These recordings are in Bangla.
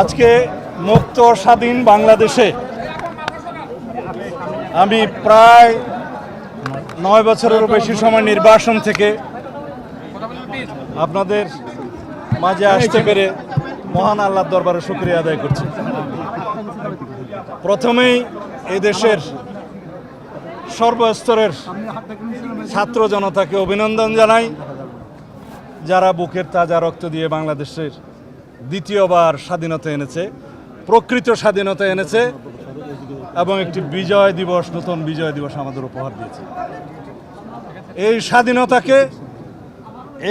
আজকে মুক্ত স্বাধীন বাংলাদেশে আমি প্রায় 9 বছরেরও বেশি সময় নির্বাসন থেকে আপনাদের মাঝে আসতে পেরে মহান আল্লাহর দরবারে শুকরিয়া আদায় করছি। প্রথমেই এই দেশের সর্বস্তরের ছাত্র জনতাকে অভিনন্দন জানাই, যারা বুকের তাজা রক্ত দিয়ে বাংলাদেশের দ্বিতীয়বার স্বাধীনতা এনেছে, প্রকৃত স্বাধীনতা এনেছে এবং একটি বিজয় দিবস, নতুন বিজয় দিবস আমাদের উপহার দিয়েছে। এই স্বাধীনতাকে,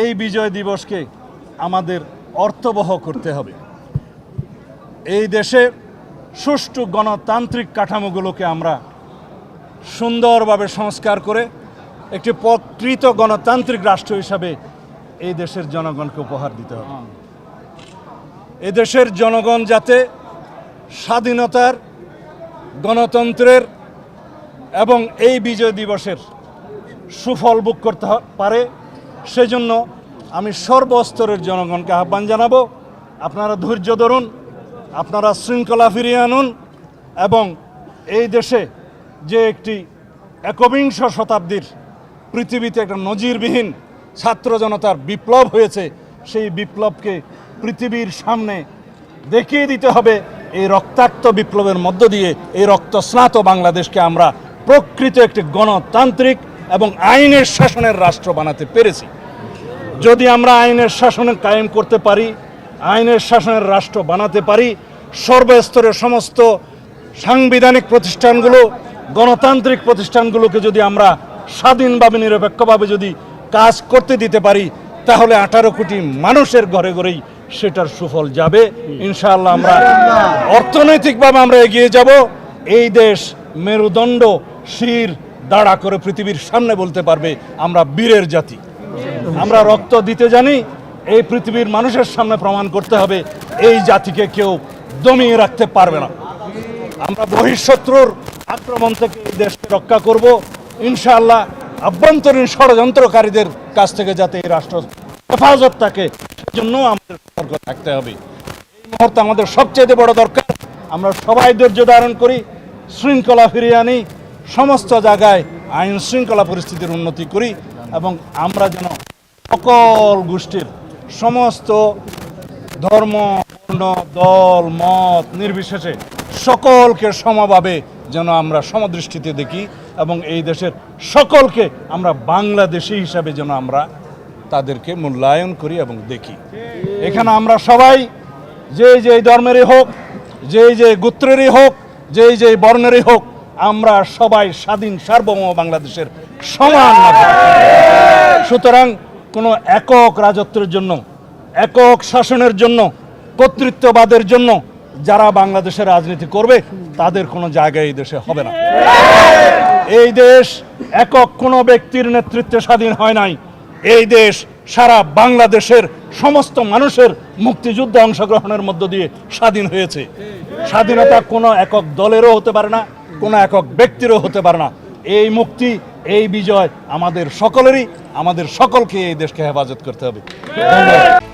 এই বিজয় দিবসকে আমাদের অর্থবহ করতে হবে। এই দেশে সুষ্ঠু গণতান্ত্রিক কাঠামোগুলোকে আমরা সুন্দরভাবে সংস্কার করে একটি প্রকৃত গণতান্ত্রিক রাষ্ট্র হিসাবে এই দেশের জনগণকে উপহার দিতে হবে। এই দেশের জনগণ যাতে স্বাধীনতার, গণতন্ত্রের এবং এই বিজয় দিবসের সুফল ভোগ করতে পারে, সেজন্য আমি সর্বস্তরের জনগণকে আহ্বান জানাবো, আপনারা ধৈর্য ধরুন, আপনারা শৃঙ্খলা ফিরিয়ে আনুন এবং এই দেশে যে একটি একবিংশ শতাব্দীর পৃথিবীতে একটা নজিরবিহীন ছাত্র জনতার বিপ্লব হয়েছে, সেই বিপ্লবকে পৃথিবীর সামনে দেখিয়ে দিতে হবে। এই রক্তাক্ত বিপ্লবের মধ্য দিয়ে এই রক্তস্নাত বাংলাদেশকে আমরা প্রকৃত একটি গণতান্ত্রিক এবং আইনের শাসনের রাষ্ট্র বানাতে পেরেছি। যদি আমরা আইনের শাসনে কায়েম করতে পারি, আইনের শাসনের রাষ্ট্র বানাতে পারি, সর্বস্তরের সমস্ত সাংবিধানিক প্রতিষ্ঠানগুলো, গণতান্ত্রিক প্রতিষ্ঠানগুলোকে যদি আমরা স্বাধীনভাবে, নিরপেক্ষভাবে যদি কাজ করতে দিতে পারি, তাহলে 18 কোটি মানুষের ঘরে ঘরেই সেটার সুফল যাবে। ইনশাআল্লাহ আমরা অর্থনৈতিকভাবে আমরা এগিয়ে যাব। এই দেশ মেরুদণ্ড শির দাঁড়া করে পৃথিবীর সামনে বলতে পারবে আমরা বীরের জাতি, আমরা রক্ত দিতে জানি। এই পৃথিবীর মানুষের সামনে প্রমাণ করতে হবে এই জাতিকে কেউ দমিয়ে রাখতে পারবে না। আমরা বহিঃশত্রুর আক্রমণ থেকে এই দেশকে রক্ষা করব ইনশাআল্লাহ। আভ্যন্তরীণ ষড়যন্ত্রকারীদের কাছ থেকে যাতে এই রাষ্ট্র হেফাজত থাকে, সেজন্য আমাদের সতর্ক থাকতে হবে। এই মুহূর্তে আমাদের সবচেয়ে বড় দরকার আমরা সবাই ধৈর্য ধারণ করি, শৃঙ্খলা ফিরিয়ে আনি, সমস্ত জায়গায় আইন শৃঙ্খলা পরিস্থিতির উন্নতি করি এবং আমরা যেন সকল গোষ্ঠীর, সমস্ত ধর্ম, বর্ণ, দল, মত নির্বিশেষে সকলকে সমভাবে যেন আমরা সমদৃষ্টিতে দেখি এবং এই দেশের সকলকে আমরা বাংলাদেশী হিসাবে যেন আমরা তাদেরকে মূল্যায়ন করি এবং দেখি। এখানে আমরা সবাই যে ধর্মেরই হোক, যে গোত্রেরই হোক, যে বর্ণেরই হোক, আমরা সবাই স্বাধীন সার্বভৌম বাংলাদেশের সমান নাগরিক। সুতরাং কোনো একক রাজত্বের জন্য, একক শাসনের জন্য, কর্তৃত্ববাদের জন্য যারা বাংলাদেশের রাজনীতি করবে, তাদের কোনো জায়গায় এই দেশে হবে না। এই দেশ একক কোনো ব্যক্তির নেতৃত্বে স্বাধীন হয় নাই। এই দেশ সারা বাংলাদেশের সমস্ত মানুষের মুক্তিযুদ্ধে অংশগ্রহণের মধ্য দিয়ে স্বাধীন হয়েছে। স্বাধীনতা কোনো একক দলেরও হতে পারে না, কোনো একক ব্যক্তিরও হতে পারে না। এই মুক্তি, এই বিজয় আমাদের সকলেরই, আমাদের সকলকে এই দেশকে হেফাজত করতে হবে। ধন্যবাদ।